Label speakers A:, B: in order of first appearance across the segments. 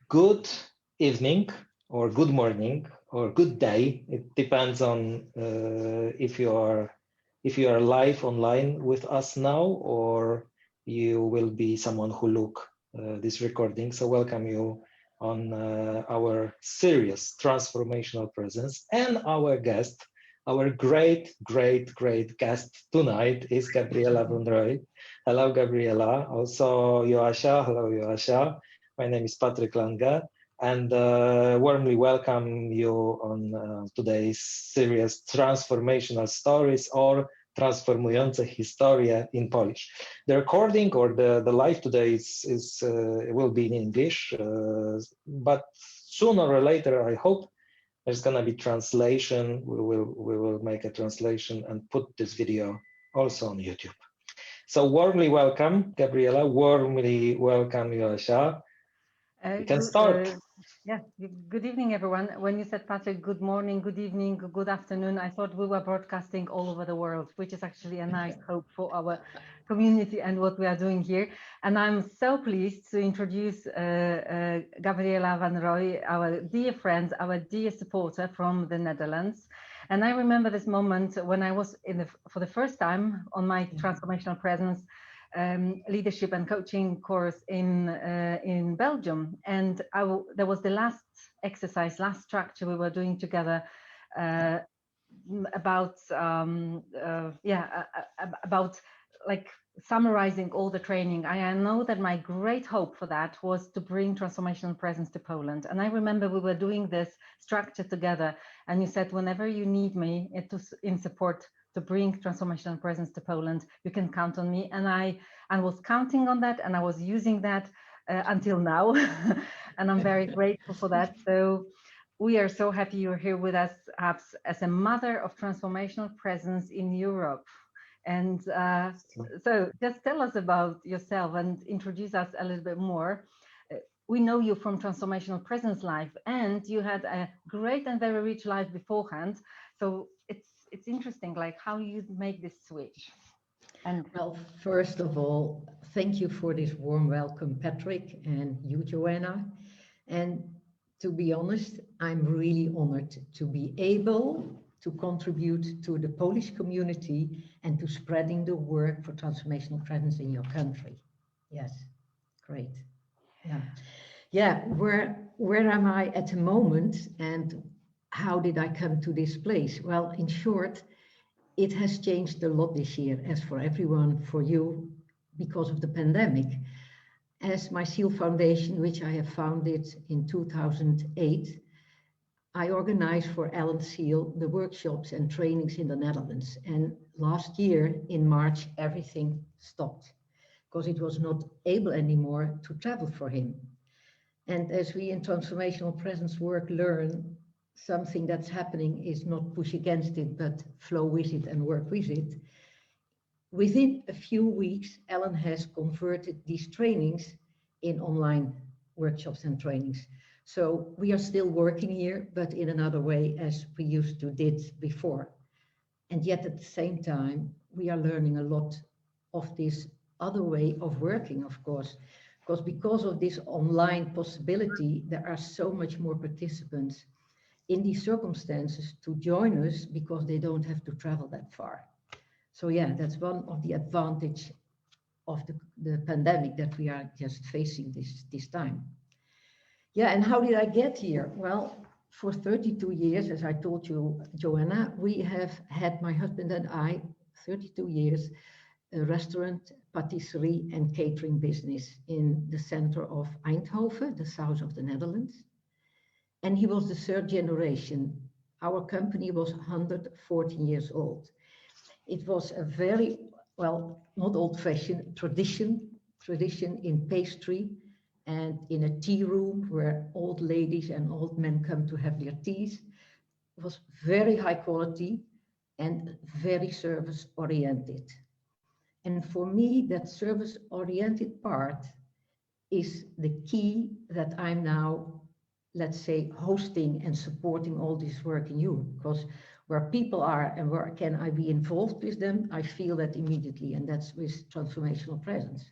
A: Good evening, or good morning, or good day. It depends on if you are live online with us now, or you will be someone who look this recording. So welcome you on our series Transformational Presence, and our guest, our great guest tonight is Gabriella von Rooij. Hello, Gabriella. Also, Joasia. Hello, Joasia. My name is Patrick Lange, and warmly welcome you on today's series Transformational Stories, or Transformujące Historie in Polish. The recording or the live today will be in English, but sooner or later, I hope, there's gonna be translation. We will make a translation and put this video also on YouTube. So warmly welcome, Gabriella. Warmly welcome, Joasia. We can start.
B: Yeah, good evening, everyone. When you said, Patrick, good morning, good evening, good afternoon, I thought we were broadcasting all over the world, which is actually a nice hope for our community and what we are doing here. And I'm so pleased to introduce Gabriella van Rooij, our dear friend, our dear supporter from the Netherlands. And I remember this moment when I was for the first time on my Transformational Presence leadership and coaching course in Belgium, and there was the last exercise, last structure we were doing together about like summarizing all the training. I know that my great hope for that was to bring transformational presence to Poland. And I remember we were doing this structure together, and you said, whenever you need me in support to bring transformational presence to Poland, you can count on me. And I was counting on that, and I was using that until now. And I'm very grateful for that. So we are so happy you're here with us, perhaps as a mother of transformational presence in Europe. And so just tell us about yourself and introduce us a little bit more. We know you from Transformational Presence Life, and you had a great and very rich life beforehand. So it's interesting, like how you make this switch.
C: And well, first of all, thank you for this warm welcome, Patrick, and you, Joanna. And to be honest, I'm really honored to be able to contribute to the Polish community and to spreading the work for transformational presence in your country. Yes, great. Yeah. Where am I at the moment, and how did I come to this place? Well, in short, it has changed a lot this year, as for everyone, for you, because of the pandemic. As my Seale Foundation, which I have founded in 2008, I organized for Alan Seale the workshops and trainings in the Netherlands. And last year, in March, everything stopped because it was not able anymore to travel for him. And as we in Transformational Presence work learn, something that's happening is not push against it, but flow with it and work with it. Within a few weeks, Alan has converted these trainings in online workshops and trainings. So we are still working here, but in another way as we used to did before. And yet at the same time, we are learning a lot of this other way of working, of course, because of this online possibility, there are so much more participants in these circumstances to join us because they don't have to travel that far. So yeah, that's one of the advantage of the pandemic that we are just facing this time. Yeah, and how did I get here? Well, for 32 years, as I told you, Joanna, we have had, my husband and I, 32 years, a restaurant, patisserie and catering business in the center of Eindhoven, the south of the Netherlands. And he was the third generation. Our company was 114 years old. It was a very, well, not old-fashioned tradition in pastry and in a tea room where old ladies and old men come to have their teas. It was very high quality and very service-oriented. And for me, that service-oriented part is the key that I'm now, let's say, hosting and supporting all this work in you, because where people are and where can I be involved with them, I feel that immediately, and that's with transformational presence.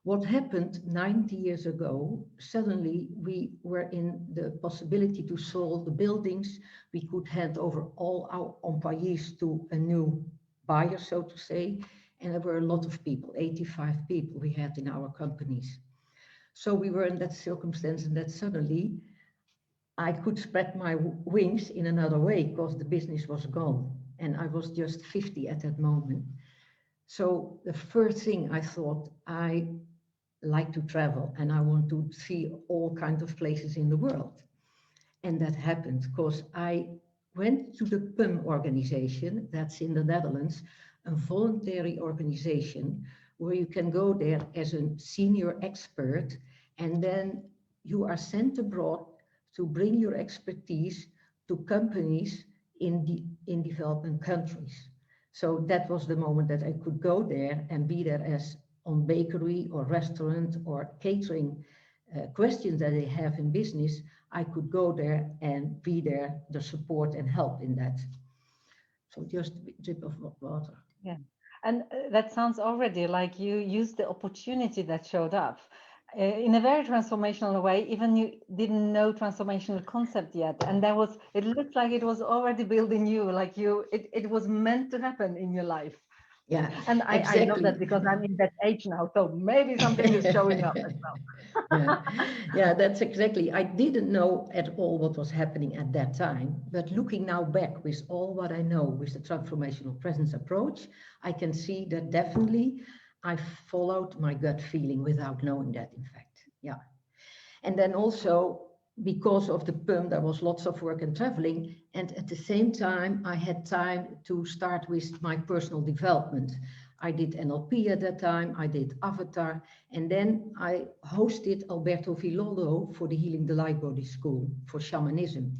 C: What happened 90 years ago, suddenly we were in the possibility to sold the buildings. We could hand over all our employees to a new buyer, so to say. And there were a lot of people, 85 people we had in our companies. So we were in that circumstance, and that suddenly I could spread my wings in another way because the business was gone. And I was just 50 at that moment. So the first thing I thought, I like to travel and I want to see all kinds of places in the world. And that happened because I went to the PUM organization, that's in the Netherlands, a voluntary organization where you can go there as a senior expert, and then you are sent abroad to bring your expertise to companies in developing countries. So that was the moment that I could go there and be there as on bakery or restaurant or catering questions that they have in business. I could go there and be there, the support and help in that. So just a drip of water.
B: Yeah, and that sounds already like you used the opportunity that showed up in a very transformational way. Even you didn't know transformational concept yet, and there was, it looked like it was already built in you, like it was meant to happen in your life.
C: Yeah,
B: and
C: exactly.
B: I know that because I'm in that age now, so maybe something is showing up as well.
C: Yeah, that's exactly. I didn't know at all what was happening at that time, but looking now back with all what I know with the transformational presence approach, I can see that definitely I followed my gut feeling without knowing that, in fact. Yeah. And then also because of the PUM, there was lots of work and traveling. And at the same time, I had time to start with my personal development. I did NLP at that time, I did Avatar, and then I hosted Alberto Villoldo for the Healing the Light Body School for shamanism.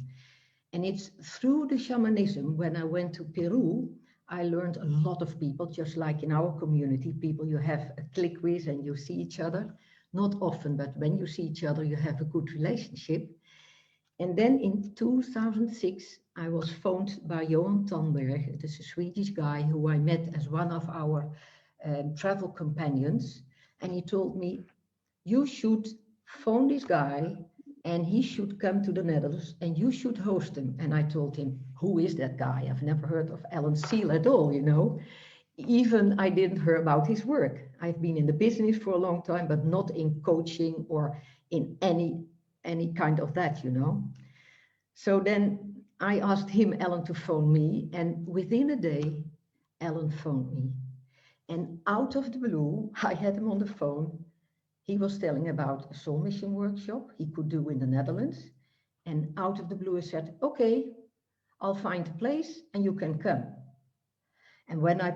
C: And it's through the shamanism, when I went to Peru, I learned a lot of people, just like in our community, people you have a click with and you see each other. Not often, but when you see each other, you have a good relationship. And then in 2006, I was phoned by Johan Tandberg. It is a Swedish guy who I met as one of our travel companions. And he told me, you should phone this guy and he should come to the Netherlands and you should host him. And I told him, who is that guy? I've never heard of Alan Seale at all, you know. Even I didn't hear about his work. I've been in the business for a long time, but not in coaching or in any kind of that, you know. So then I asked him, Alan, to phone me, and within a day, Alan phoned me. And out of the blue, I had him on the phone. He was telling about a soul mission workshop he could do in the Netherlands. And out of the blue, I said, okay, I'll find a place and you can come. And when I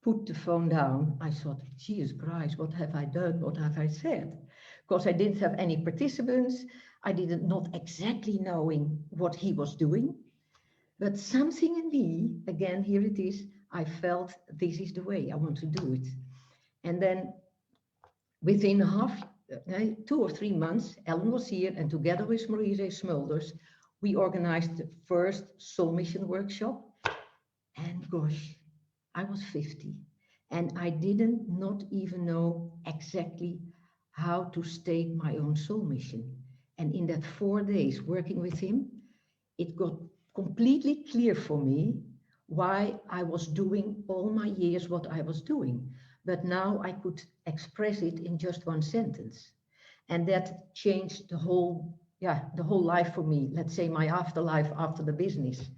C: put the phone down, I thought, Jesus Christ, what have I done? What have I said? Because I didn't have any participants. I didn't not exactly knowing what he was doing. But something in me, again, here it is, I felt this is the way I want to do it. And then within 2 or 3 months, Ellen was here, and together with Marie Smulders, we organized the first soul mission workshop. And gosh, I was 50 and I didn't not even know exactly how to state my own soul mission. And in that 4 days working with him, it got completely clear for me why I was doing all my years what I was doing. But now I could express it in just one sentence. And that changed the whole life for me. Let's say my afterlife after the business.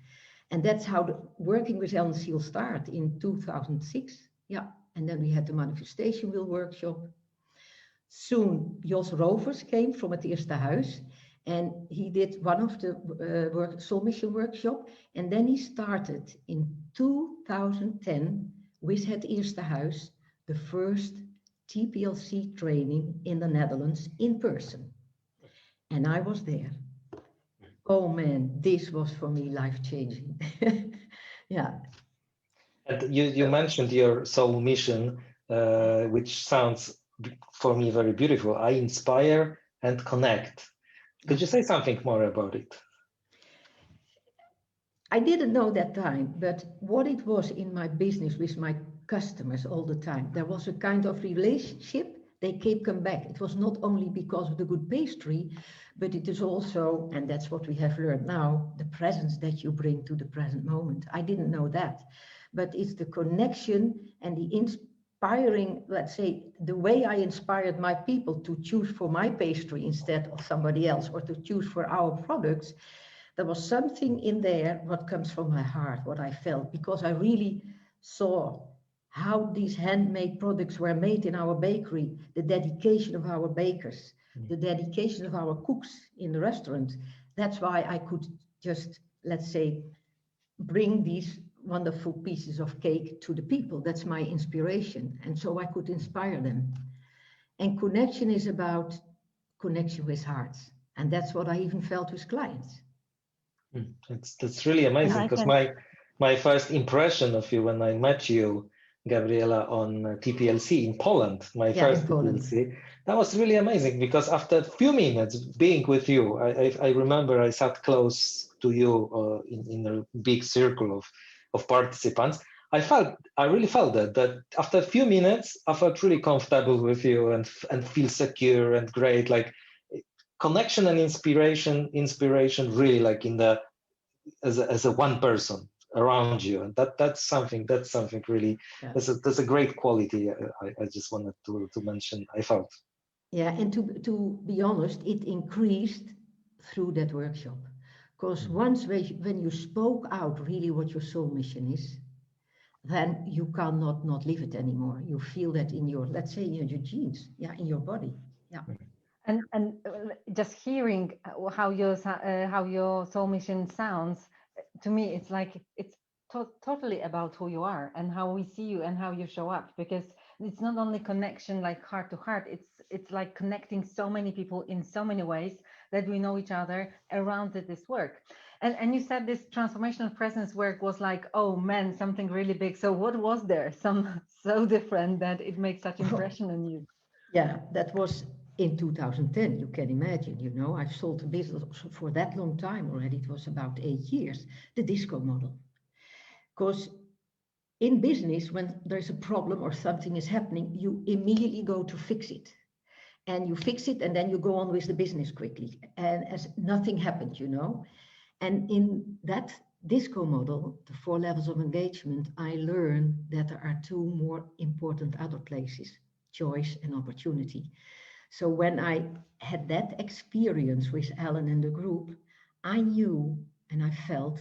C: And that's how working with Ellen Seale started in 2006. Yeah, and then we had the Manifestation Wheel workshop. Soon Jos Rovers came from het Eerste Huis, and he did one of the soul mission workshop. And then he started in 2010 with het Eerste Huis, the first TPLC training in the Netherlands in person. And I was there. Oh man, this was for me life-changing. Yeah.
A: And you mentioned your soul mission, which sounds for me very beautiful. I inspire and connect. Could you say something more about it?
C: I didn't know that time, but what it was in my business with my customers all the time, there was a kind of relationship they keep coming back. It was not only because of the good pastry, but it is also, and that's what we have learned now, the presence that you bring to the present moment. I didn't know that, but it's the connection and the inspiring, let's say, the way I inspired my people to choose for my pastry instead of somebody else, or to choose for our products. There was something in there what comes from my heart, what I felt, because I really saw how these handmade products were made in our bakery, the dedication of our bakers, the dedication of our cooks in the restaurant. That's why I could just, let's say, bring these wonderful pieces of cake to the people. That's my inspiration. And so I could inspire them. And connection is about connection with hearts. And that's what I even felt with clients.
A: That's really amazing, because my first impression of you when I met you, Gabriella, on TPLC in Poland, my first TPLC, that was really amazing, because after a few minutes being with you, I remember I sat close to you in a big circle of participants. I really felt that after a few minutes, I felt really comfortable with you and feel secure and great, like connection and inspiration really, like in the as a one person around you, and that's something really, that's a great quality. I just wanted to mention, I felt.
C: Yeah, and to be honest, it increased through that workshop, because once when you spoke out really what your soul mission is, then you cannot not live it anymore. You feel that in your, let's say, in your genes, in your body.
B: And just hearing how your soul mission sounds, to me, it's like it's totally about who you are and how we see you and how you show up, because it's not only connection like heart to heart, it's like connecting so many people in so many ways that we know each other around this work. And you said this transformational presence work was like, oh man, something really big. So what was there so different that it makes such impression on you?
C: Yeah, that was in 2010. You can imagine, I've sold a business for that long time already. It was about 8 years, the disco model. Because in business, when there's a problem or something is happening, you immediately go to fix it. And you fix it, and then you go on with the business quickly. And as nothing happened, And in that disco model, the 4 levels of engagement, I learned that there are 2 more important other places, choice and opportunity. So when I had that experience with Alan and the group, I knew and I felt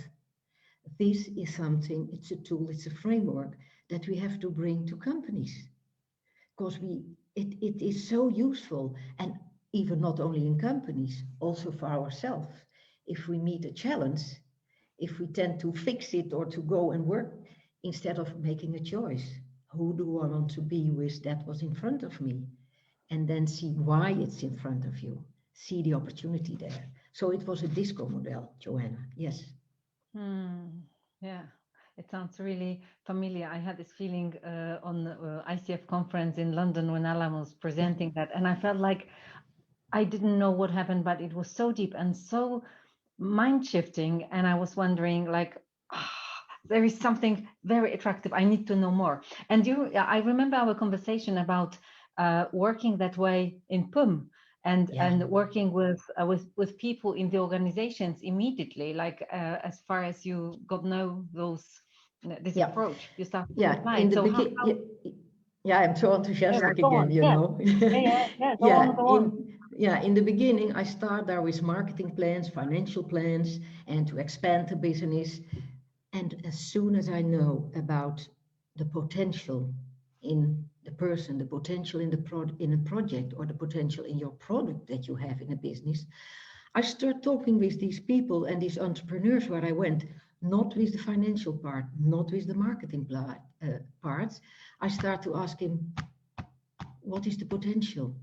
C: this is something, it's a tool, it's a framework that we have to bring to companies, because it is so useful, and even not only in companies, also for ourselves. If we meet a challenge, if we tend to fix it or to go and work instead of making a choice, who do I want to be with that was in front of me? And then see why it's in front of you, see the opportunity there. So it was a disco model, Joanna, yes.
B: Yeah, it sounds really familiar. I had this feeling on the ICF conference in London when Alan was presenting that, and I felt like I didn't know what happened, but it was so deep and so mind-shifting, and I was wondering, like, there is something very attractive. I need to know more. And I remember our conversation about working that way in PUM. And working with people in the organizations immediately, like as far as you got know this approach, you start to apply.
C: In the beginning, I'm so enthusiastic again, Go on. In the beginning, I start there with marketing plans, financial plans, and to expand the business. And as soon as I know about the potential in the person, the potential in a project, or the potential in your product that you have in a business, I start talking with these people and these entrepreneurs where I went, not with the financial part, not with the marketing parts. I start to ask him, what is the potential?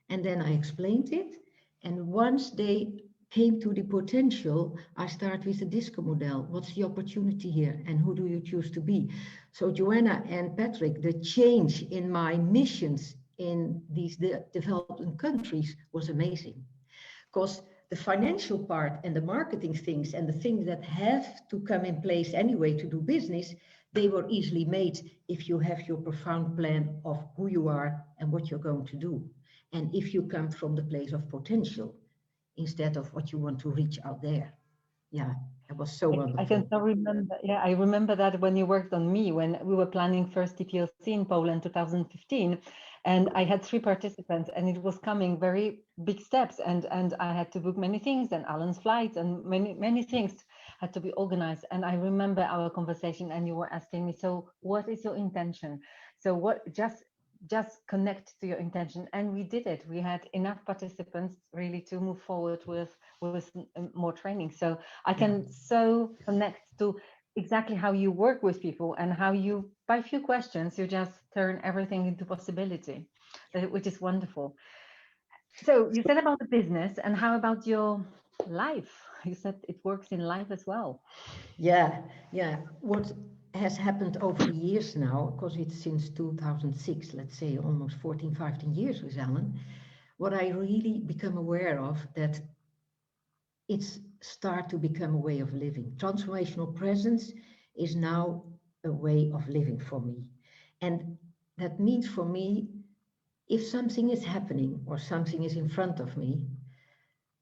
C: And then I explained it. And once they came to the potential, I start with the disco model. What's the opportunity here? And who do you choose to be? So Joanna and Patrick, the change in my missions in these developing countries was amazing. Because the financial part and the marketing things and the things that have to come in place anyway to do business, They were easily made if you have your profound plan of who you are and what you're going to do. And if you come from the place of potential instead of what you want to reach out there. Yeah, it was so wonderful.
B: I can still remember, yeah, I remember that when you worked on me, when we were planning first TPLC in Poland 2015, and I had 3 participants, and it was coming very big steps, and I had to book many things, and Alan's flights, and many things had to be organized. And I remember our conversation, and you were asking me, so what is your intention? So what, just connect to your intention, and we did it. We had enough participants really to move forward with more training. So I can so connect to exactly how you work with people, and how you, by a few questions, you just turn everything into possibility, which is wonderful. So you said about the business, and how about your life? You said it works in life as well.
C: Yeah. What has happened over the years now, because it's since 2006, let's say almost 14, 15 years with Alan, what I really become aware of, that it's start to become a way of living. Transformational presence is now a way of living for me. And that means for me, if something is happening or something is in front of me,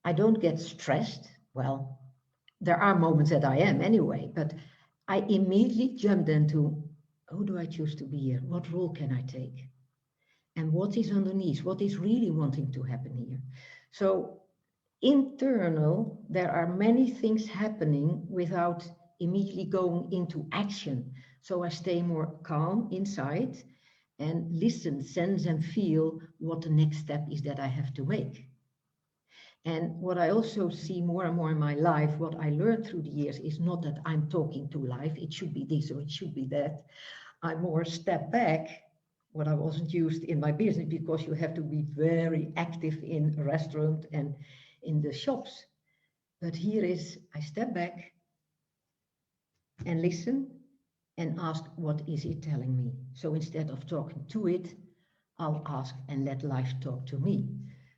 C: I don't get stressed. Well, there are moments that I am anyway, but I immediately jumped into, who do I choose to be here? What role can I take? And what is underneath? What is really wanting to happen here? So internal, there are many things happening without immediately going into action. So I stay more calm inside and listen, sense, and feel what the next step is that I have to make. And what I also see more and more in my life, what I learned through the years, is not that I'm talking to life, it should be this or it should be that. I more step back, what I wasn't used in my business, because you have to be very active in a restaurant and in the shops. But here is, I step back and listen and ask, what is it telling me? So instead of talking to it, I'll ask and let life talk to me.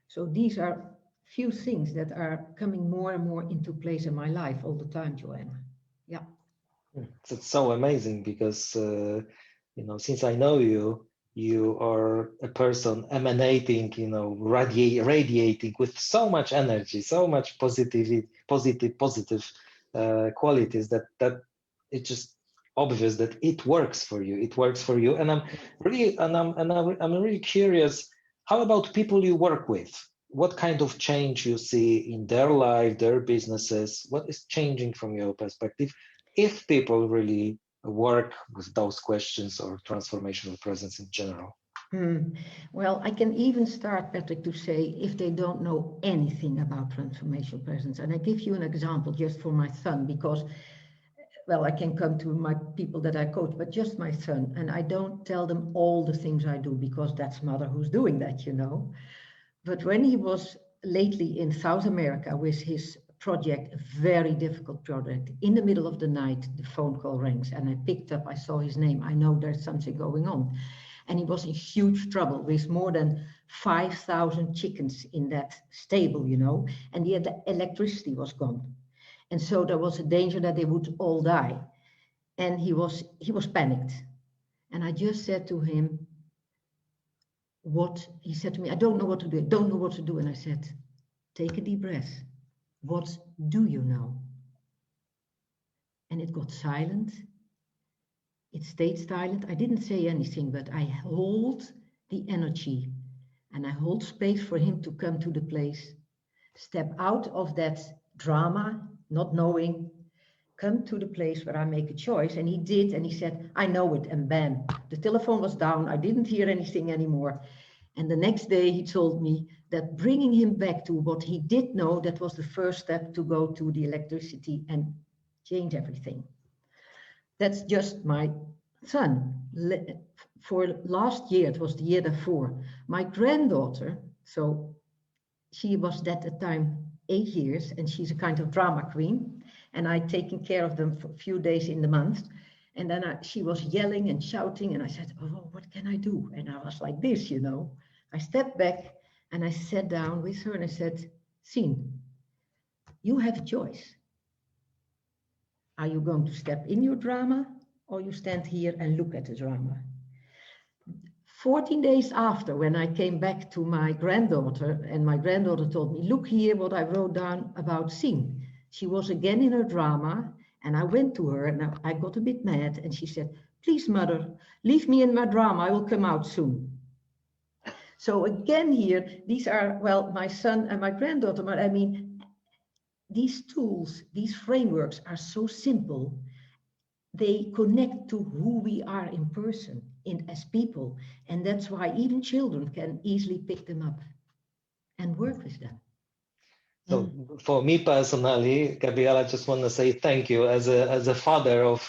C: So these are few things that are coming more and more into place in my life all the time, Joanna. Yeah.
A: It's so amazing because, since I know you, you are a person emanating, radiating with so much energy, so much positive qualities that it's just obvious that it works for you. It works for you, and I'm really curious. How about people you work with? What kind of change you see in their life, their businesses? What is changing from your perspective, if people really work with those questions or transformational presence in general?
C: Well, I can even start, Patrick, to say if they don't know anything about transformational presence. And I give you an example just for my son, because, well, I can come to my people that I coach, but just my son. And I don't tell them all the things I do, because that's mother who's doing that, But when he was lately in South America with his project, a very difficult project, in the middle of the night, the phone call rings and I picked up, I saw his name. I know there's something going on. And he was in huge trouble with more than 5,000 chickens in that stable, and the electricity was gone. And so there was a danger that they would all die. And he was panicked. And I just said to him, he said to me, I don't know what to do. I don't know what to do. And I said, take a deep breath. What do you know? And it got silent. It stayed silent. I didn't say anything, but I hold the energy and I hold space for him to come to the place, step out of that drama, not knowing, come to the place where I make a choice. And he did. And he said, I know it. And bam, the telephone was down. I didn't hear anything anymore. And the next day he told me that bringing him back to what he did know, that was the first step to go to the electricity and change everything. That's just my son. For last year, it was the year before, my granddaughter, so she was at the time 8 years, and she's a kind of drama queen, and I'd taken care of them for a few days in the month. And then she was yelling and shouting, and I said, oh, what can I do? And I was like this, I stepped back and I sat down with her and I said, Seale, you have a choice. Are you going to step in your drama or you stand here and look at the drama. 14 days after, when I came back to my granddaughter, and my granddaughter told me, look here what I wrote down about Sien. She was again in her drama, and I went to her and I got a bit mad, and she said, please, mother, leave me in my drama, I will come out soon. So again here, these are, well, my son and my granddaughter, but I mean, these tools, these frameworks are so simple. They connect to who we are in person, as people. And that's why even children can easily pick them up and work with them.
A: So for me personally, Gabriella, I just want to say thank you as a father of,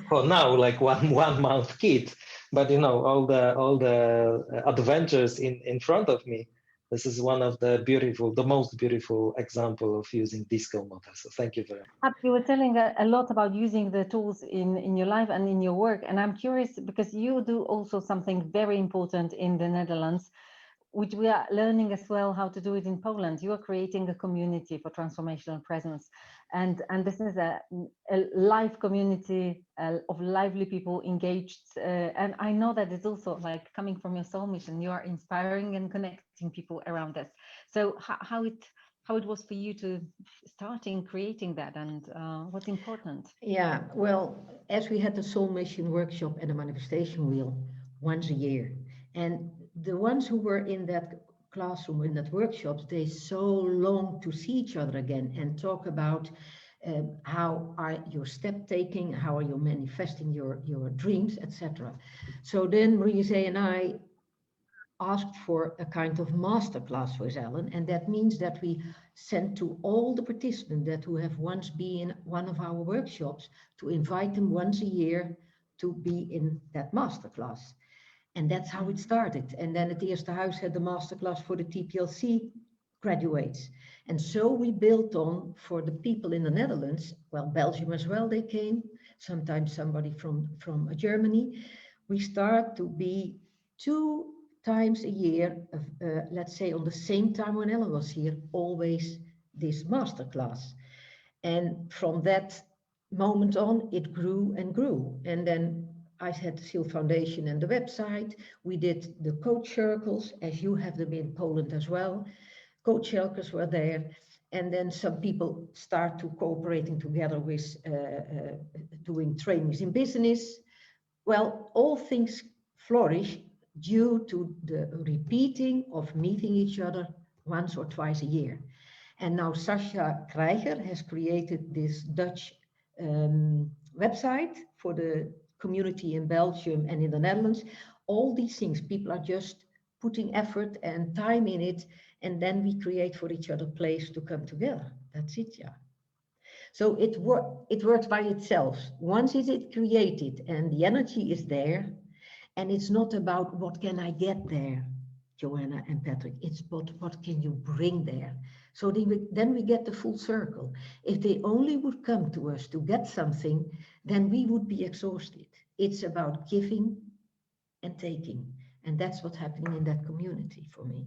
A: for now, like one month kid, but you know, all the adventures in front of me. This is one of the most beautiful example of using disco model. So thank you very much.
B: You were telling a lot about using the tools in your life and in your work. And I'm curious because you do also something very important in the Netherlands, which we are learning as well how to do it in Poland. You are creating a community for transformational presence. And this is a live community of lively people engaged. And I know that it's also like coming from your soul mission, you are inspiring and connecting people around us. So how it was for you to starting creating that, and what's important?
C: Yeah, well, as we had the soul mission workshop and the manifestation wheel once a year, and the ones who were in that classroom, in that workshop, they so long to see each other again and talk about how are your step taking, how are you manifesting your dreams, etc. So then Rooij and I asked for a kind of masterclass with Ellen, and that means that we sent to all the participants that who have once been in one of our workshops to invite them once a year to be in that masterclass. And that's how it started. And then at the Eerste Huis had the masterclass for the TPLC graduates. And so we built on for the people in the Netherlands, well, Belgium as well, they came, sometimes somebody from Germany. We start to be 2 times a year, let's say on the same time when Ellen was here, always this masterclass. And from that moment on, it grew and grew. And then I had the Seale Foundation and the website. We did the coach circles, as you have them in Poland as well. Coach circles were there. And then some people start to cooperating together with doing trainings in business. Well, all things flourish due to the repeating of meeting each other once or twice a year. And now Sascha Krijger has created this Dutch website for the community in Belgium and in the Netherlands. All these things, people are just putting effort and time in it, and then we create for each other place to come together. That's it, yeah. So it works by itself. Once it is created and the energy is there, and it's not about what can I get there, Joanna and Patrick, it's what can you bring there? So then we get the full circle. If they only would come to us to get something, then we would be exhausted. It's about giving and taking. And that's what's happening in that community for me.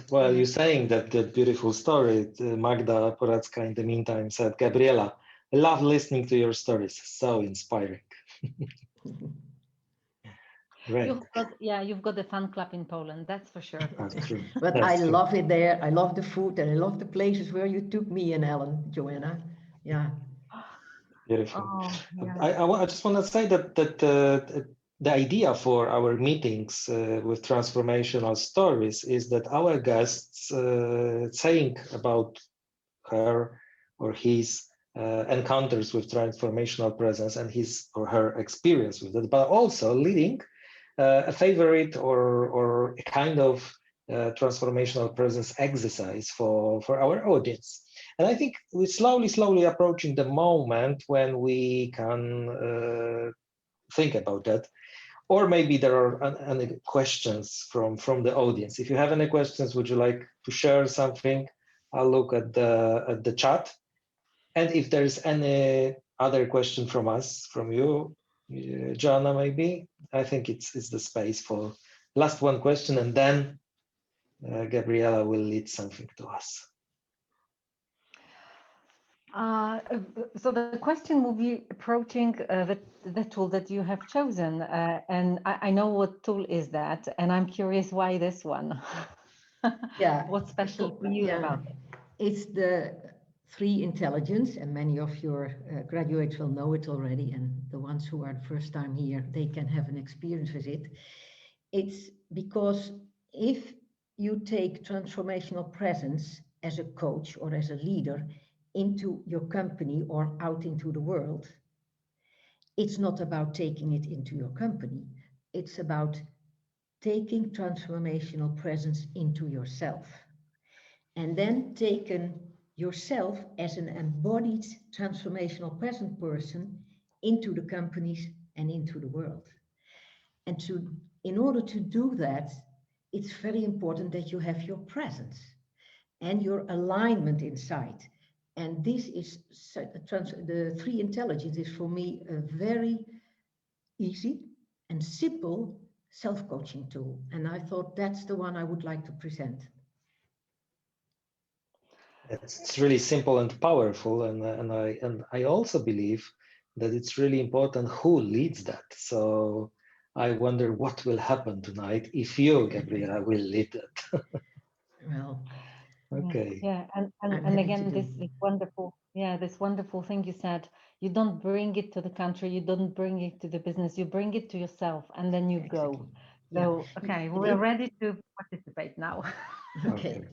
A: Well, you're saying that beautiful story. Magda Poracka, in the meantime, said, Gabriella, I love listening to your stories. So inspiring. Right.
B: You've got the fan club in Poland, that's for sure.
A: That's true.
C: But
A: That's
C: I
A: true.
C: love it there. I love the food and I love the places where you took me and Ellen, Joanna. Yeah.
A: Beautiful.
B: Oh, yeah.
A: I just want to say that the idea for our meetings with transformational stories is that our guests saying about her or his encounters with transformational presence and his or her experience with it, but also leading a favorite or a kind of transformational presence exercise for our audience. And I think we're slowly approaching the moment when we can think about that. Or maybe there are any questions from the audience. If you have any questions, would you like to share something? I'll look at the chat. And if there's any other question from us, from you, Joanna, maybe, I think it's the space for last one question, and then Gabriella will lead something to us.
B: So the question will be approaching the tool that you have chosen, and I know what tool is that, and I'm curious why this one.
C: Yeah,
B: What's special for you about it?
C: it's the three intelligence, and many of your graduates will know it already, and the ones who are the first time here, they can have an experience with it. It's because if you take transformational presence as a coach or as a leader into your company or out into the world, it's not about taking it into your company. It's about taking transformational presence into yourself, and then taken yourself as an embodied transformational present person into the companies and into the world. And in order to do that, it's very important that you have your presence and your alignment inside. And this is the three intelligence is for me a very easy and simple self-coaching tool. And I thought that's the one I would like to present.
A: It's really simple and powerful, and I also believe that it's really important who leads that. So I wonder what will happen tonight if you, Gabriella, will lead it.
C: Well,
A: Okay.
B: Yeah,
C: I'm
B: and
C: happy to
B: again,
C: do.
B: this wonderful, yeah, this wonderful thing you said. You don't bring it to the country, you don't bring it to the business, you bring it to yourself, and then you
C: Exactly.
B: go.
C: Yeah.
B: So, okay, we're
C: It,
B: ready to participate now.
C: okay.
A: Okay.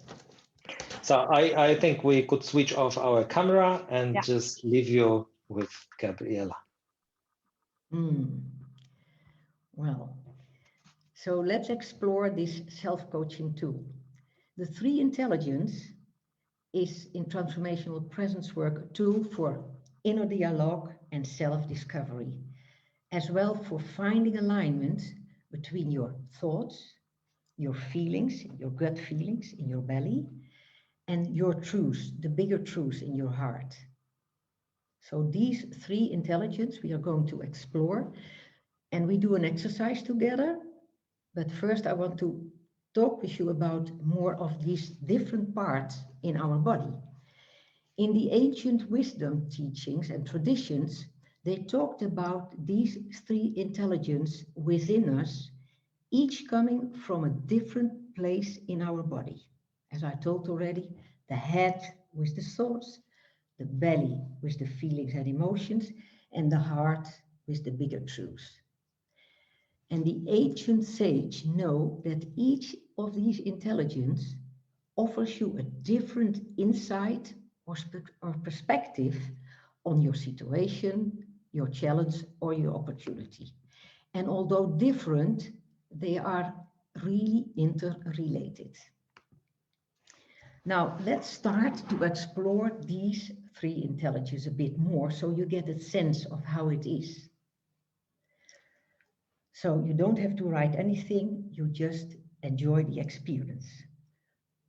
A: So I think we could switch off our camera and
B: Yeah.
A: just leave you with Gabriella.
C: Hmm. Well, so let's explore this self-coaching tool. The three intelligence is in transformational presence work a tool for inner dialogue and self-discovery, as well for finding alignment between your thoughts, your feelings, your gut feelings in your belly, and your truths, the bigger truths in your heart. So these three intelligence we are going to explore, and we do an exercise together. But first I want to talk with you about more of these different parts in our body. In the ancient wisdom teachings and traditions, they talked about these three intelligence within us, each coming from a different place in our body. As I told already, the head with the thoughts, the belly with the feelings and emotions, and the heart with the bigger truths. And the ancient sage know that each of these intelligence offers you a different insight or perspective on your situation, your challenge, or your opportunity. And although different, they are really interrelated. Now, let's start to explore these three intelligences a bit more so you get a sense of how it is. So you don't have to write anything, you just enjoy the experience.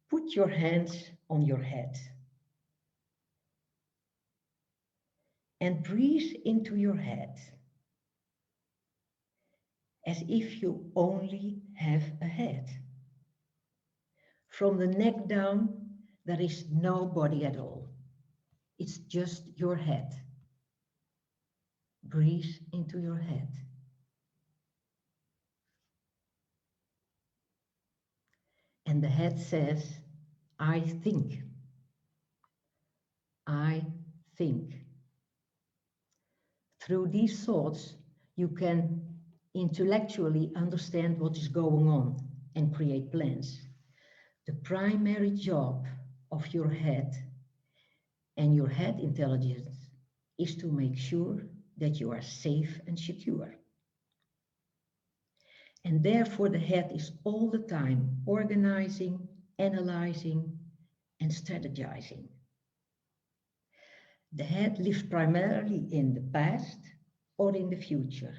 C: Put your hands on your head and breathe into your head as if you only have a head. From the neck down, there is no body at all. It's just your head. Breathe into your head. And the head says, I think. I think. Through these thoughts, you can intellectually understand what is going on and create plans. The primary job of your head and your head intelligence is to make sure that you are safe and secure. And therefore the head is all the time organizing, analyzing, and strategizing. The head lives primarily in the past or in the future,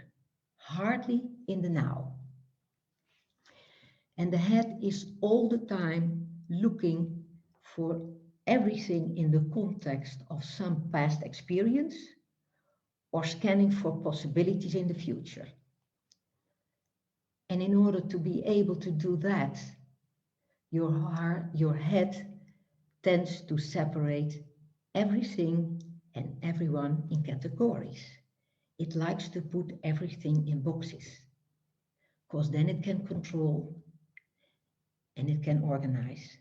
C: hardly in the now. And the head is all the time looking for everything in the context of some past experience or scanning for possibilities in the future. And in order to be able to do that, your head tends to separate everything and everyone in categories. It likes to put everything in boxes, because then it can control and it can organize.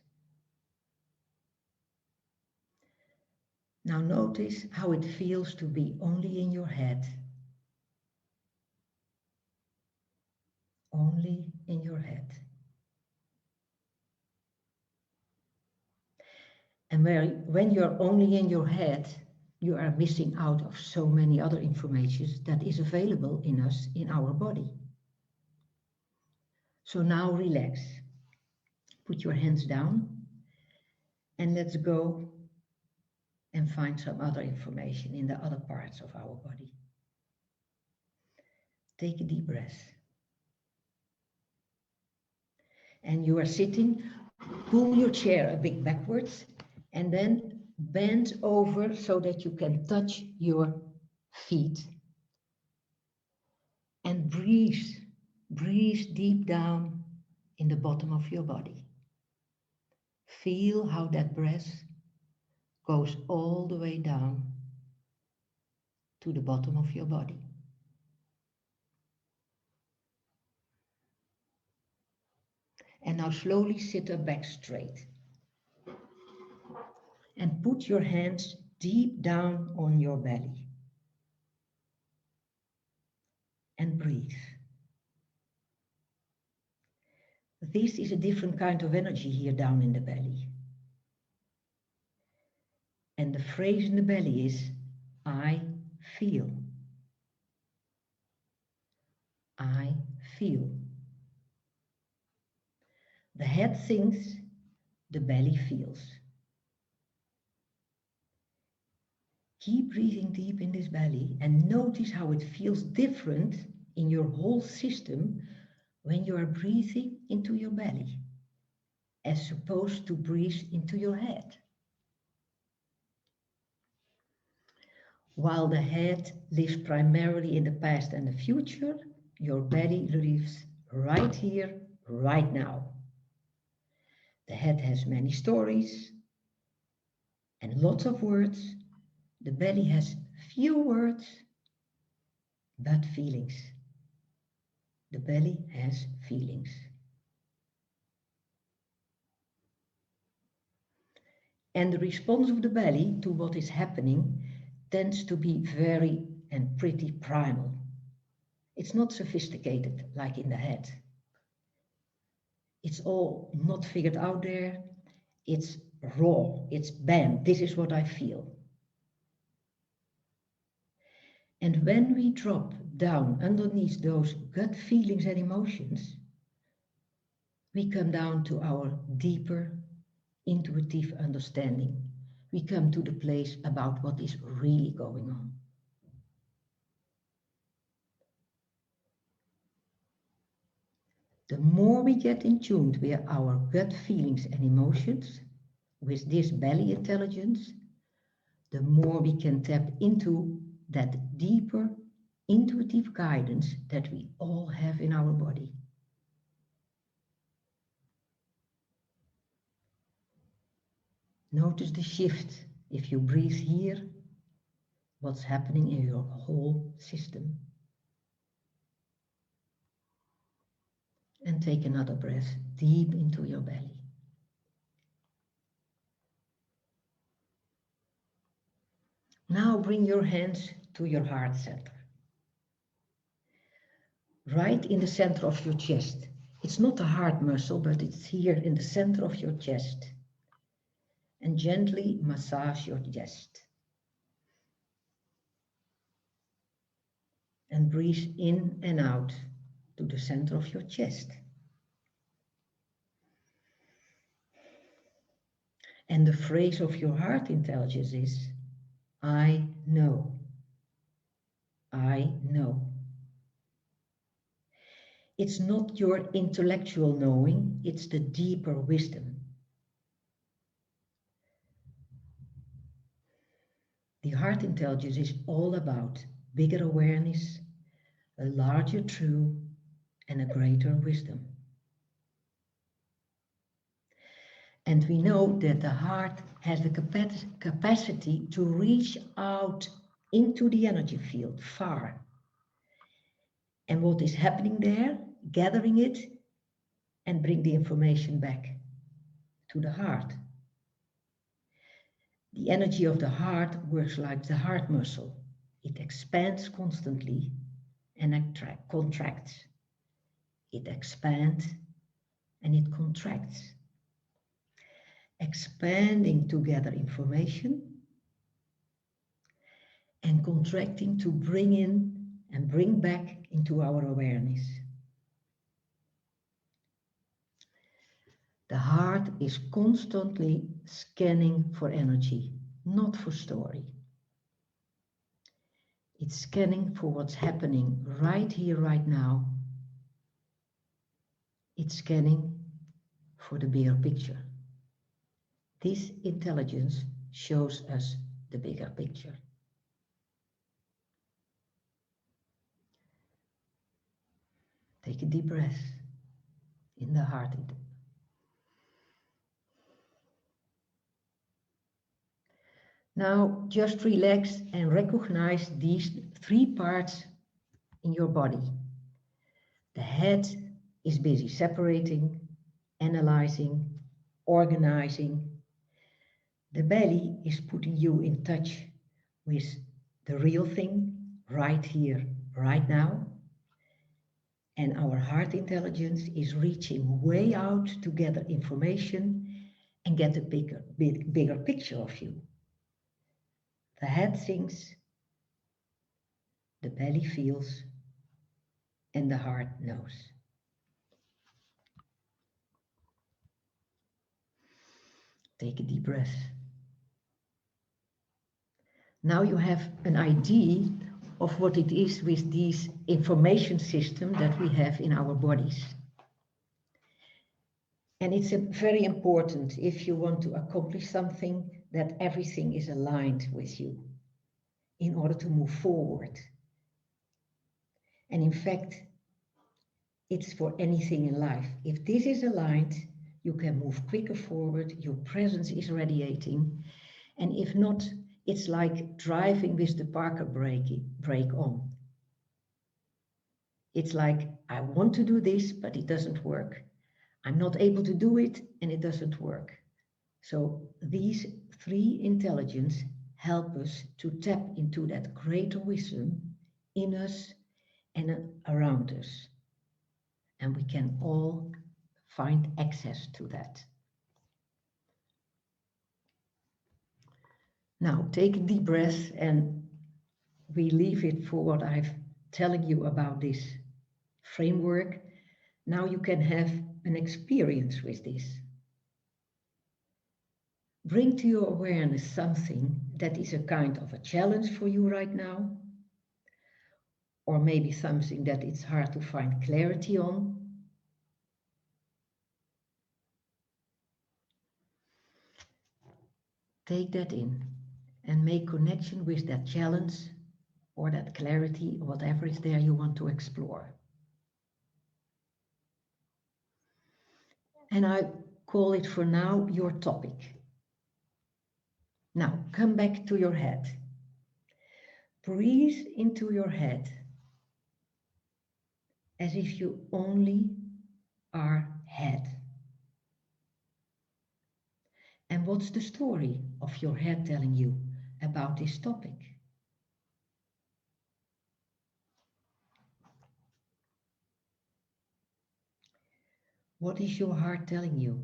C: Now notice how it feels to be only in your head. Only in your head. And when you're only in your head, you are missing out of so many other information that is available in us, in our body. So now relax. Put your hands down and let's go and find some other information in the other parts of our body. Take a deep breath. And you are sitting, pull your chair a bit backwards and then bend over so that you can touch your feet. And breathe deep down in the bottom of your body. Feel how that breath goes all the way down to the bottom of your body. And now slowly sit up back straight. And put your hands deep down on your belly. And breathe. This is a different kind of energy here down in the belly. And the phrase in the belly is, I feel. I feel. The head thinks, the belly feels. Keep breathing deep in this belly and notice how it feels different in your whole system when you are breathing into your belly, as opposed to breathe into your head. While the head lives primarily in the past and the future, your belly lives right here, right now. The head has many stories and lots of words. The belly has few words, but feelings. The belly has feelings. And the response of the belly to what is happening tends to be very and pretty primal. It's not sophisticated like in the head. It's all not figured out there. It's raw. It's bam, this is what I feel. And when we drop down underneath those gut feelings and emotions, we come down to our deeper intuitive understanding. We come to the place about what is really going on. The more we get in tune with our gut feelings and emotions, with this belly intelligence, the more we can tap into that deeper intuitive guidance that we all have in our body. Notice the shift if you breathe here, what's happening in your whole system. And take another breath deep into your belly. Now bring your hands to your heart center. Right in the center of your chest. It's not a heart muscle, but it's here in the center of your chest. And gently massage your chest. And breathe in and out to the center of your chest. And the phrase of your heart intelligence is, I know. I know. It's not your intellectual knowing, it's the deeper wisdom. The heart intelligence is all about bigger awareness, a larger truth, and a greater wisdom. And we know that the heart has the capacity to reach out into the energy field far. And what is happening there, gathering it and bring the information back to the heart. The energy of the heart works like the heart muscle. It expands constantly and contracts. It expands and it contracts. Expanding to gather information and contracting to bring in and bring back into our awareness. The heart is constantly scanning for energy, not for story. It's scanning for what's happening right here, right now. It's scanning for the bigger picture. This intelligence shows us the bigger picture. Take a deep breath in the heart. Now just relax and recognize these three parts in your body. The head is busy separating, analyzing, organizing. The belly is putting you in touch with the real thing right here, right now. And our heart intelligence is reaching way out to gather information and get a bigger picture of you. The head thinks, the belly feels, and the heart knows. Take a deep breath. Now you have an idea of what it is with these information systems that we have in our bodies. And it's very important if you want to accomplish something that everything is aligned with you in order to move forward. And in fact, it's for anything in life. If this is aligned, you can move quicker forward, your presence is radiating. And if not, it's like driving with the Parker brake on. It's like, I want to do this, but it doesn't work. I'm not able to do it, and it doesn't work. So these three intelligence help us to tap into that greater wisdom in us and around us. And we can all find access to that. Now take a deep breath, and we leave it for what I've telling you about this framework. Now you can have an experience with this. Bring to your awareness something that is a kind of a challenge for you right now, or maybe something that it's hard to find clarity on. Take that in and make connection with that challenge or that clarity, or whatever is there you want to explore. And I call it for now your topic. Now come back to your head. Breathe into your head as if you only are head. And what's the story of your head telling you about this topic? What is your heart telling you?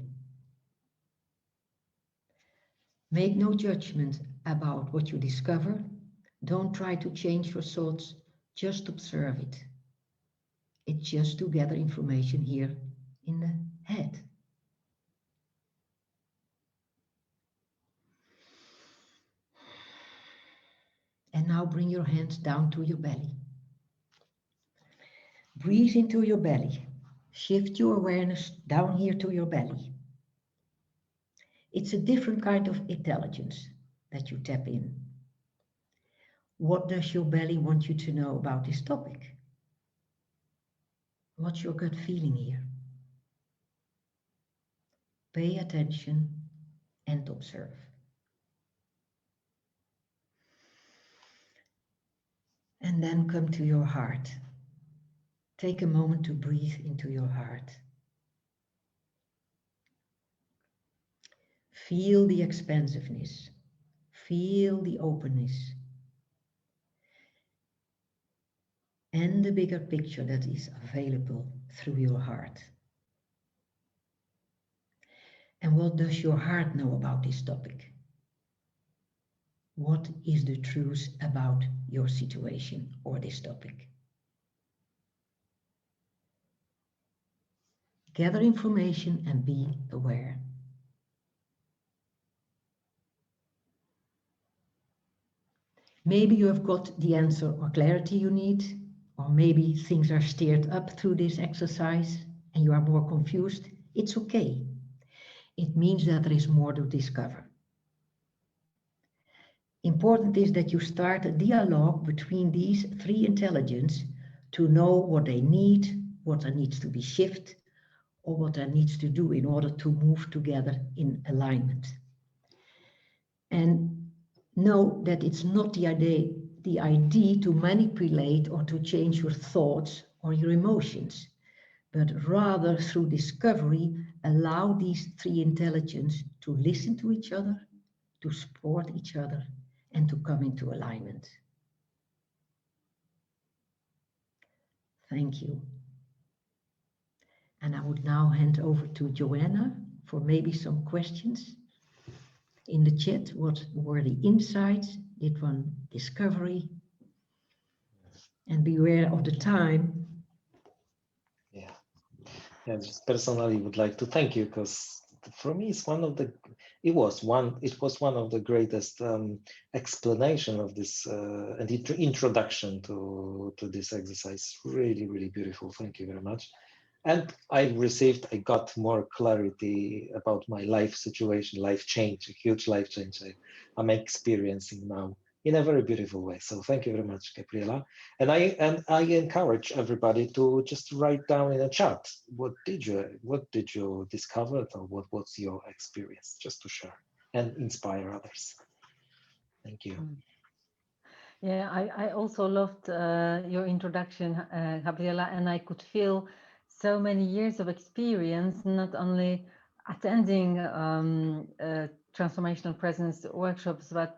C: Make no judgment about what you discover. Don't try to change your thoughts, just observe it. It's just to gather information here in the head. And now bring your hands down to your belly. Breathe into your belly. Shift your awareness down here to your belly. It's a different kind of intelligence that you tap in. What does your belly want you to know about this topic? What's your gut feeling here? Pay attention and observe. And then come to your heart. Take a moment to breathe into your heart. Feel the expansiveness. Feel the openness. And the bigger picture that is available through your heart. And what does your heart know about this topic? What is the truth about your situation or this topic? Gather information and be aware. Maybe you have got the answer or clarity you need, or maybe things are stirred up through this exercise and you are more confused. It's okay. It means that there is more to discover. Important is that you start a dialogue between these three intelligences to know what they need, what there needs to be shifted, or what there needs to do in order to move together in alignment. And know that it's not the idea to manipulate or to change your thoughts or your emotions, but rather through discovery, allow these three intelligences to listen to each other, to support each other, and to come into alignment. Thank you. And I would now hand over to Joanna for maybe some questions. In the chat, what were the insights? Did one discovery? And beware of the time.
A: Yeah, just personally would like to thank you, because for me it's it was one of the greatest explanation of this and introduction to this exercise. Really, really beautiful. Thank you very much. And I got more clarity about my life situation, life change, a huge life change I'm experiencing now in a very beautiful way. So thank you very much, Gabriella. And I encourage everybody to just write down in a chat, what did you discover, or what's your experience, just to share and inspire others. Thank you.
B: Yeah, I also loved your introduction, Gabriella, and I could feel so many years of experience, not only attending transformational presence workshops, but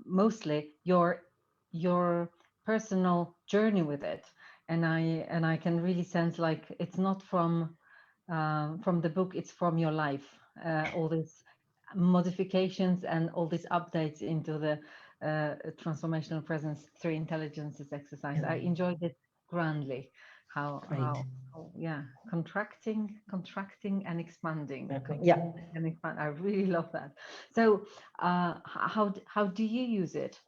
B: mostly your personal journey with it. And I can really sense like it's not from the book, it's from your life. All these modifications and all these updates into the transformational presence through intelligences exercise. I enjoyed it grandly. How contracting and expanding.
C: Yeah,
B: and expand. I really love that. So how do you use it,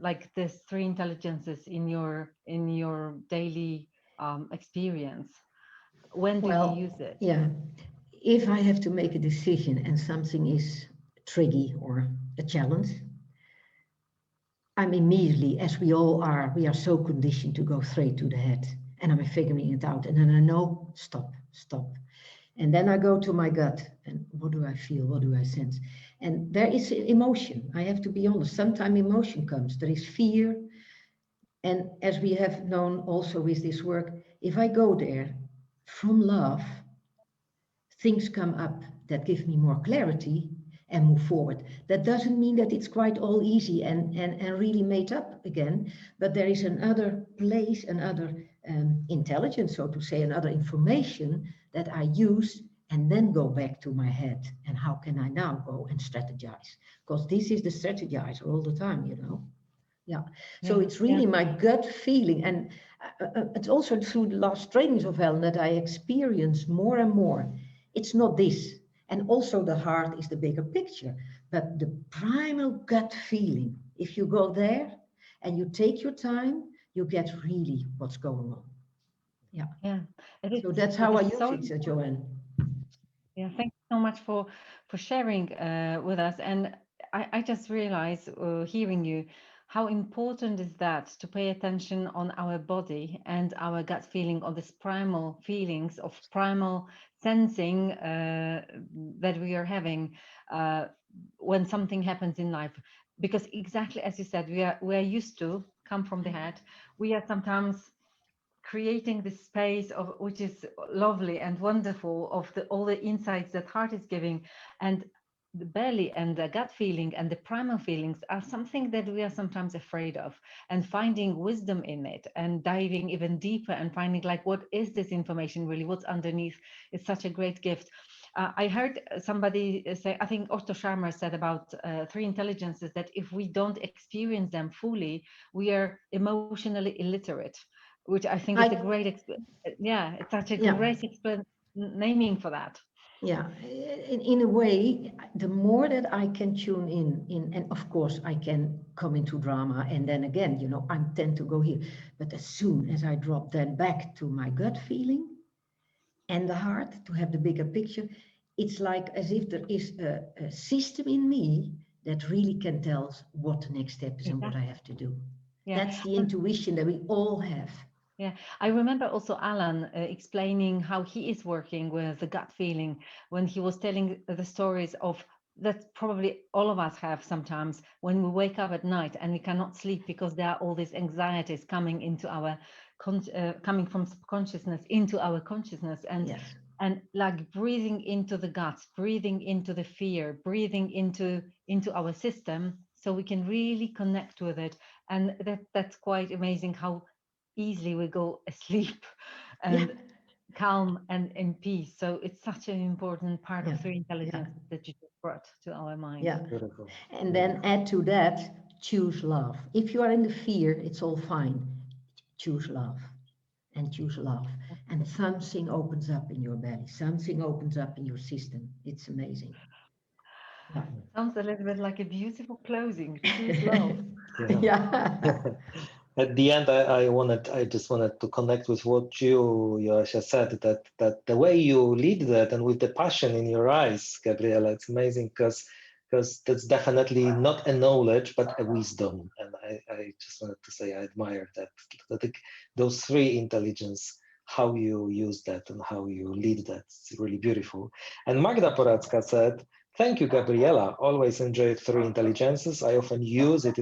B: like this three intelligences in your daily experience? When do you use it?
C: Yeah, if I have to make a decision and something is tricky or a challenge, I'm immediately, as we all are, we are so conditioned to go straight to the head, and I'm figuring it out, and then I know, stop. And then I go to my gut, and what do I feel? What do I sense? And there is emotion. I have to be honest. Sometimes emotion comes. There is fear. And as we have known also with this work, if I go there from love, things come up that give me more clarity and move forward. That doesn't mean that it's quite all easy and really made up again, but there is another place, another intelligence, so to say, another information that I use and then go back to my head. And how can I now go and strategize? Because this is the strategizer all the time, you know. Yeah. So it's really my gut feeling. And it's also through the last trainings of Helen that I experience more and more. It's not this. And also the heart is the bigger picture. But the primal gut feeling, if you go there and you take your time, you get really what's going on. Yeah.
B: Yeah.
C: So that's how I use it, Joanne.
B: Yeah, thank you so much for sharing with us. And I just realized, hearing you, how important is that to pay attention on our body and our gut feeling, on this primal feelings of primal sensing that we are having when something happens in life. Because exactly as you said, we are used to come from the head. We are sometimes creating this space of, which is lovely and wonderful, of all the insights that heart is giving, and the belly and the gut feeling and the primal feelings are something that we are sometimes afraid of, and finding wisdom in it and diving even deeper and finding like, what is this information really, what's underneath, is such a great gift. I heard somebody say, I think Otto Scharmer said about three intelligences, that if we don't experience them fully, we are emotionally illiterate, which I think is a great, yeah, it's such a great naming for that.
C: Yeah, in a way, the more that I can tune in, and of course I can come into drama, and then again, you know, I tend to go here. But as soon as I drop then back to my gut feeling and the heart to have the bigger picture, it's like as if there is a system in me that really can tell us what the next step is and what I have to do.
B: Yeah.
C: That's the intuition that we all have.
B: Yeah, I remember also Alan explaining how he is working with the gut feeling when he was telling the stories of that probably all of us have sometimes when we wake up at night and we cannot sleep because there are all these anxieties coming into our coming from subconsciousness into our consciousness, and
C: Yes.
B: and like breathing into the guts, breathing into the fear, breathing into our system so we can really connect with it. And that's quite amazing how easily we go asleep and calm and in peace. So it's such an important part of three intelligence that you just brought to our mind.
C: Yeah.
A: Beautiful.
C: And then add to that, choose love. If you are in the fear, it's all fine. Choose love and choose love. And something opens up in your belly. Something opens up in your system. It's amazing. Yeah.
B: Sounds a little bit like a beautiful closing. Choose love.
C: Yeah.
A: At the end, I just wanted to connect with what you, Joasia, said, that the way you lead that and with the passion in your eyes, Gabriella, it's amazing because that's definitely not a knowledge, but a wisdom. And I just wanted to say I admire that those three intelligence, how you use that and how you lead that. It's really beautiful. And Magda Poracka said, thank you, Gabriella. Always enjoyed three intelligences. I often use it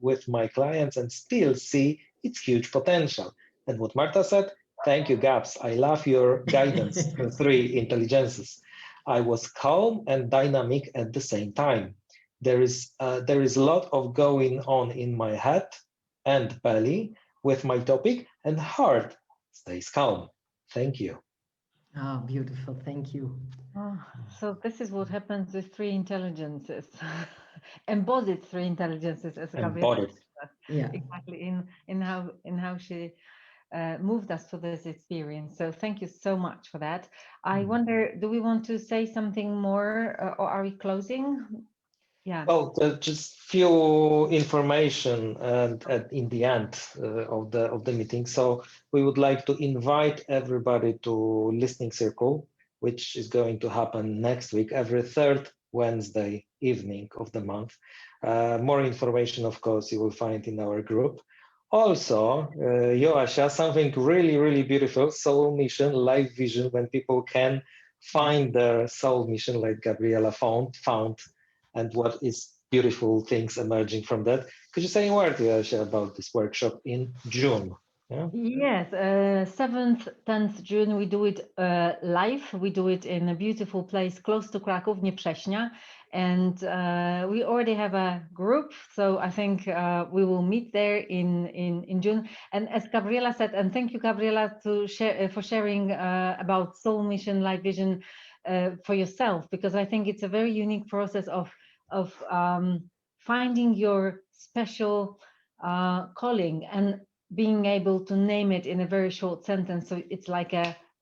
A: with my clients and still see its huge potential. And what Marta said, thank you, Gabs. I love your guidance through three intelligences. I was calm and dynamic at the same time. There is a lot of going on in my head and belly with my topic, and heart stays calm. Thank you.
C: Oh, beautiful. Thank you.
B: Oh, so this is what happens with three intelligences, embodied three intelligences, as Gabriella
A: Embodied.
C: Yeah.
B: exactly in how she moved us to this experience. So thank you so much for that. I wonder, do we want to say something more, or are we closing? Yeah.
A: Well, just few information and in the end of the meeting. So we would like to invite everybody to listening circle, which is going to happen next week, every third Wednesday evening of the month. More information, of course, you will find in our group. Also, Joasia, something really, really beautiful, soul mission, life vision, when people can find their soul mission, like Gabriella found and what is beautiful things emerging from that. Could you say a word, Joasia, about this workshop in June? Yeah?
B: Yes, 7th, 10th June, we do it live. We do it in a beautiful place close to Kraków, near Prześnia. And we already have a group, so I think we will meet there in June. And as Gabriella said, and thank you, Gabriella, for sharing about Soul Mission, Life Vision for yourself, because I think it's a very unique process of finding your special calling and being able to name it in a very short sentence. So it's like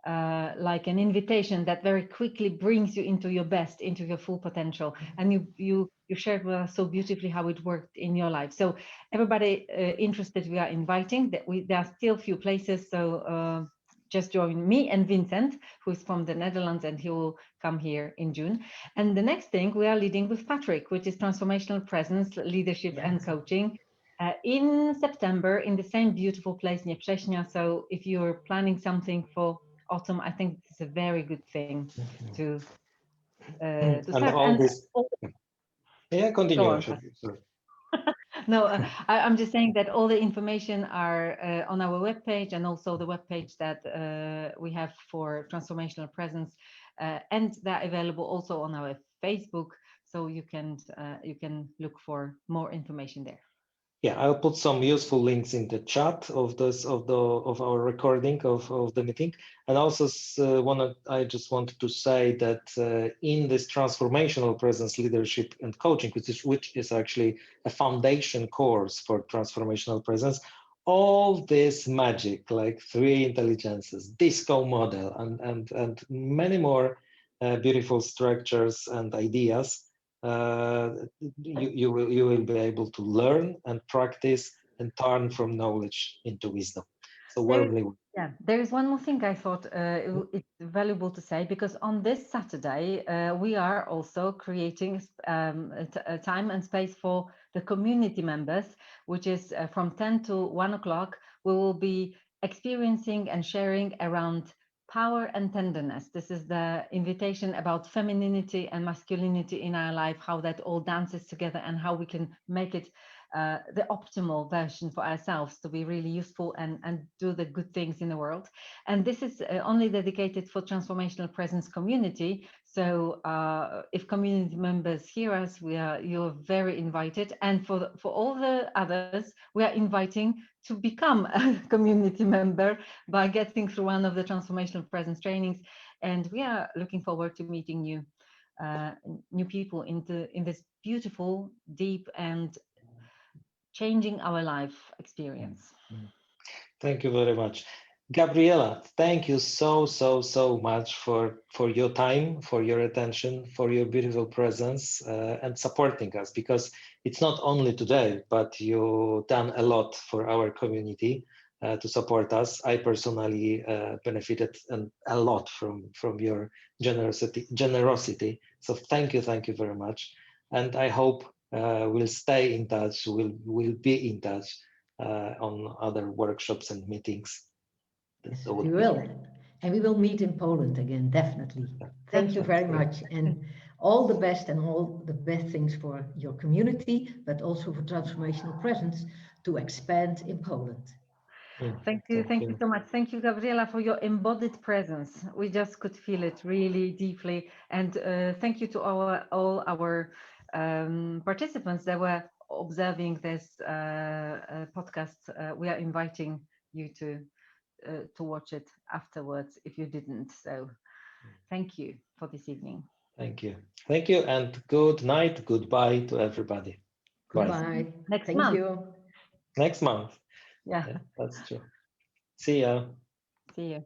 B: like an invitation that very quickly brings you into your best, into your full potential. And you shared with us so beautifully how it worked in your life. So everybody interested, we are inviting. There are still few places. So just join me and Vincent, who is from the Netherlands, and he will come here in June. And the next thing we are leading with Patrick, which is Transformational Presence, Leadership and Coaching. in September in the same beautiful place near Prześnia. So if you're planning something for autumn, I think it's a very good thing to
A: And
B: start.
A: all
B: And
A: this, yeah,
B: go
A: continue.
B: on.
A: Sorry.
B: No, I'm just saying that all the information are on our webpage, and also the webpage that we have for Transformational Presence, and they're available also on our Facebook, so you can look for more information there.
A: Yeah, I'll put some useful links in the chat of our recording of the meeting, and also I just wanted to say that in this transformational presence leadership and coaching, which is actually a foundation course for transformational presence, all this magic like 3 intelligences, disco model, and many more beautiful structures and ideas. You will be able to learn and practice and turn from knowledge into wisdom. So warmly.
B: There is one more thing I thought it's valuable to say, because on this Saturday we are also creating a time and space for the community members, which is from 10 to 1 o'clock. We will be experiencing and sharing around power and tenderness. This is the invitation about femininity and masculinity in our life, how that all dances together, and how we can make it the optimal version for ourselves to be really useful and do the good things in the world. And this is only dedicated for Transformational Presence Community. So if community members hear us, you're very invited. And for all the others, we are inviting to become a community member by getting through one of the Transformational Presence trainings. And we are looking forward to meeting new people in this beautiful, deep, and changing our life experience.
A: Thank you very much. Gabriella, thank you so much for your time, for your attention, for your beautiful presence and supporting us, because it's not only today, but you've done a lot for our community to support us. I personally benefited a lot from your generosity. So thank you very much. And I hope we'll stay in touch, we'll be in touch on other workshops and meetings.
C: Yes, we will. And we will meet in Poland again, definitely. Thank you very much. And all the best and all the best things for your community, but also for Transformational Presence to expand in Poland.
B: Thank you so much. Thank you, Gabriella, for your embodied presence. We just could feel it really deeply. And thank you to all our participants that were observing this podcast. We are inviting you to watch it afterwards if you didn't. So thank you for this evening.
A: Thank you, and good night, goodbye to everybody.
C: Goodbye.
B: Next month.
C: You.
A: Next month.
B: Yeah,
A: that's true. See ya.
B: See you.